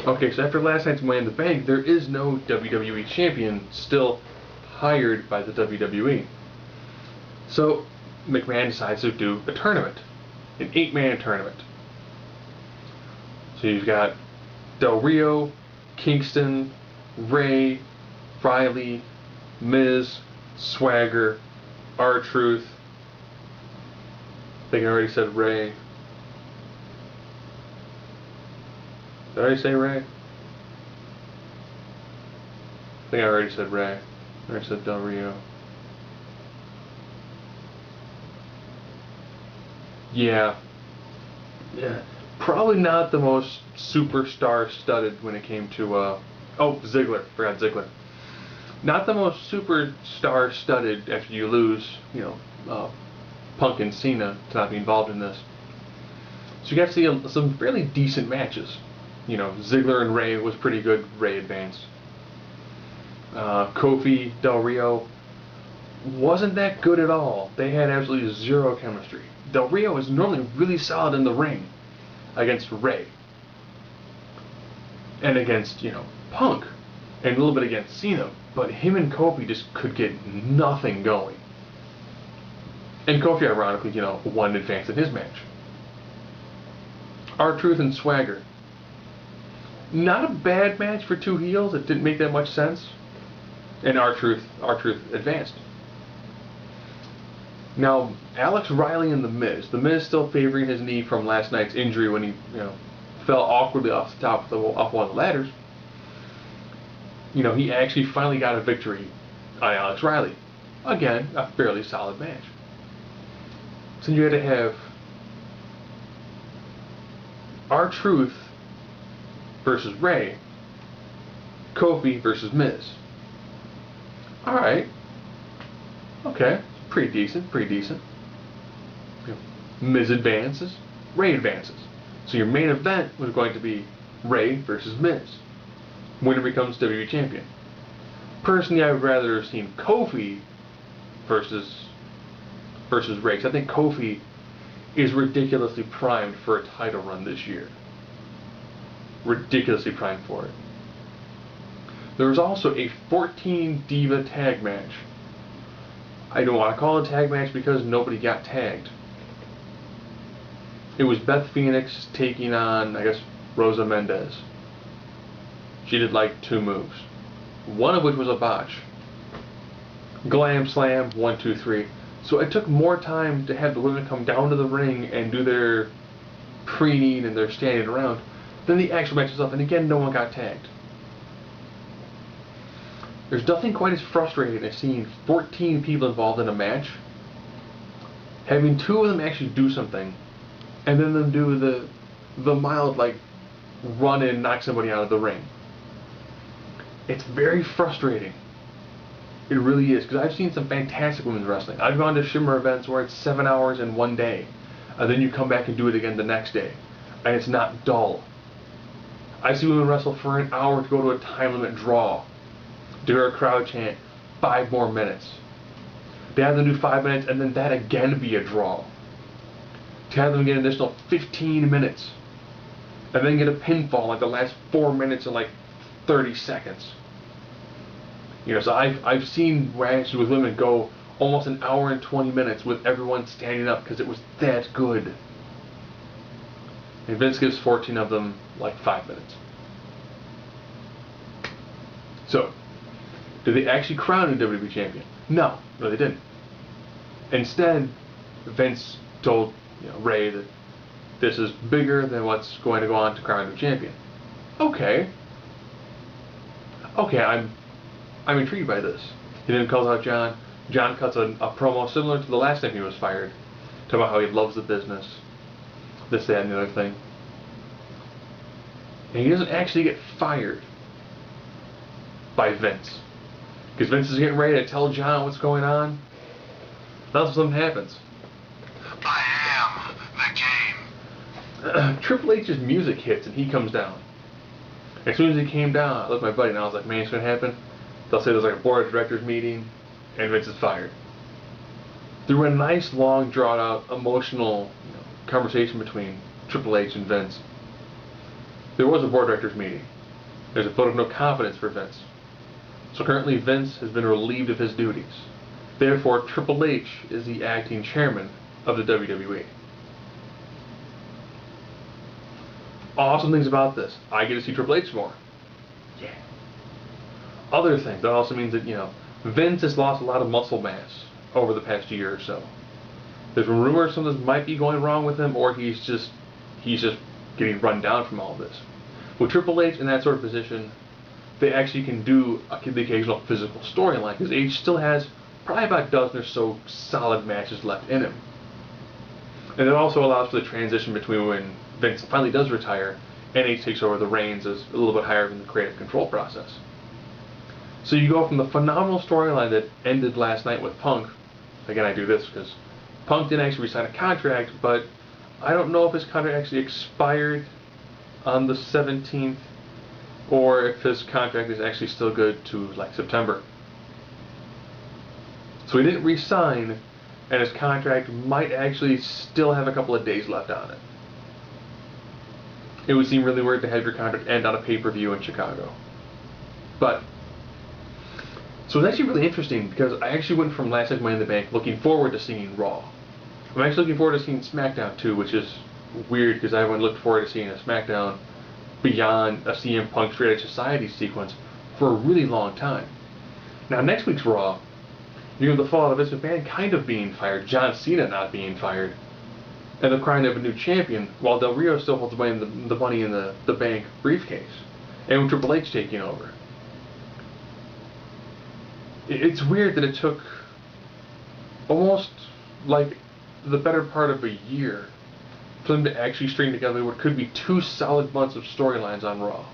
Okay, so after last night's Money in the Bank, there is no WWE champion still hired by the WWE. So McMahon decides to do a tournament, an 8-man tournament. So you've got Del Rio, Kingston, Ray, Riley, Miz, Swagger, R-Truth. I think I already said Ray. Did I already say Ray? I think I already said Ray. I already said Del Rio. Yeah. Yeah. Probably not the most superstar studded when it came to oh, Ziggler. Forgot Ziggler. Not the most superstar studded after you lose, Punk and Cena to not be involved in this. So you got to see some fairly decent matches. Ziggler and Ray was pretty good. Ray advanced. Kofi, Del Rio wasn't that good at all. They had absolutely zero chemistry. Del Rio is normally really solid in the ring against Ray. And against, Punk. And a little bit against Cena. But him and Kofi just could get nothing going. And Kofi, ironically, won advance in his match. R-Truth and Swagger. Not a bad match for two heels. It didn't make that much sense. And R-Truth advanced. Now, Alex Riley and The Miz. The Miz still favoring his knee from last night's injury when he, fell awkwardly off the top off one of the ladders. He actually finally got a victory on Alex Riley. Again, a fairly solid match. So you had to have R-Truth versus Ray, Kofi versus Miz. Alright. Okay. Pretty decent. Miz advances, Ray advances. So your main event was going to be Ray versus Miz. Winner becomes WWE Champion. Personally, I would rather have seen Kofi versus Ray, because I think Kofi is ridiculously primed for a title run this year. Ridiculously primed for it. There was also a 14 Diva tag match. I don't want to call it a tag match because nobody got tagged. It was Beth Phoenix taking on, I guess, Rosa Mendez. She did like 2 moves. One of which was a botch. Glam Slam, 1, 2, 3. So it took more time to have the women come down to the ring and do their preening and their standing around than the actual match itself. And again, no one got tagged. There's nothing quite as frustrating as seeing 14 people involved in a match, having 2 of them actually do something, and then them do the mild, run in, knock somebody out of the ring. It's very frustrating. It really is, because I've seen some fantastic women's wrestling. I've gone to Shimmer events where it's 7 hours in one day, and then you come back and do it again the next day, and it's not dull. I see women wrestle for an hour to go to a time limit draw. Do a crowd chant 5 more minutes. To have them do 5 minutes and then that again be a draw. To have them get an additional 15 minutes. And then get a pinfall like the last 4 minutes and 30 seconds. So I've seen matches with women go almost an hour and 20 minutes with everyone standing up because it was that good. And Vince gives 14 of them 5 minutes. So, did they actually crown a WWE champion? No, they didn't. Instead, Vince told Ray that this is bigger than what's going to go on to crown a champion. Okay, I'm intrigued by this. He then calls out John. John cuts a promo similar to the last time he was fired, talking about how he loves the business, this, that, and the other thing. And he doesn't actually get fired by Vince. Because Vince is getting ready to tell John what's going on. That's when something happens. I am the game. Triple H's music hits and he comes down. As soon as he came down, I looked at my buddy and I was like, man, it's going to happen. They'll say there's a board of directors meeting and Vince is fired. Through a nice, long, drawn-out, emotional conversation between Triple H and Vince, There was a board of directors meeting. There's a vote of no confidence for Vince. So currently Vince has been relieved of his duties. Therefore, Triple H is the acting chairman of the WWE. Awesome things about this. I get to see Triple H more. Yeah. Other things, that also means that, Vince has lost a lot of muscle mass over the past year or so. There's rumors something might be going wrong with him, or he's just getting run down from all this. With Triple H in that sort of position, they actually can do the occasional physical storyline, because H still has probably about a dozen or so solid matches left in him. And it also allows for the transition between when Vince finally does retire and H takes over the reins as a little bit higher in the creative control process. So you go from the phenomenal storyline that ended last night with Punk. Again, I do this because Punk didn't actually sign a contract, but I don't know if his contract actually expired on the 17th or if his contract is actually still good to like September. So he didn't re-sign, and his contract might actually still have a couple of days left on it. It would seem really weird to have your contract end on a pay-per-view in Chicago. But, so it's actually really interesting because I actually went from last night's Money in the Bank looking forward to seeing Raw. I'm actually looking forward to seeing SmackDown too, which is weird because I haven't looked forward to seeing a SmackDown beyond a CM Punk Straight Edge Society sequence for a really long time. Now next week's Raw, you have the fallout of Vince McMahon kind of being fired, John Cena not being fired, and the crown of a new champion, while Del Rio still holds the money in the bank briefcase, and with Triple H taking over. It's weird that it took almost like the better part of a year for them to actually string together what could be 2 solid months of storylines on Raw.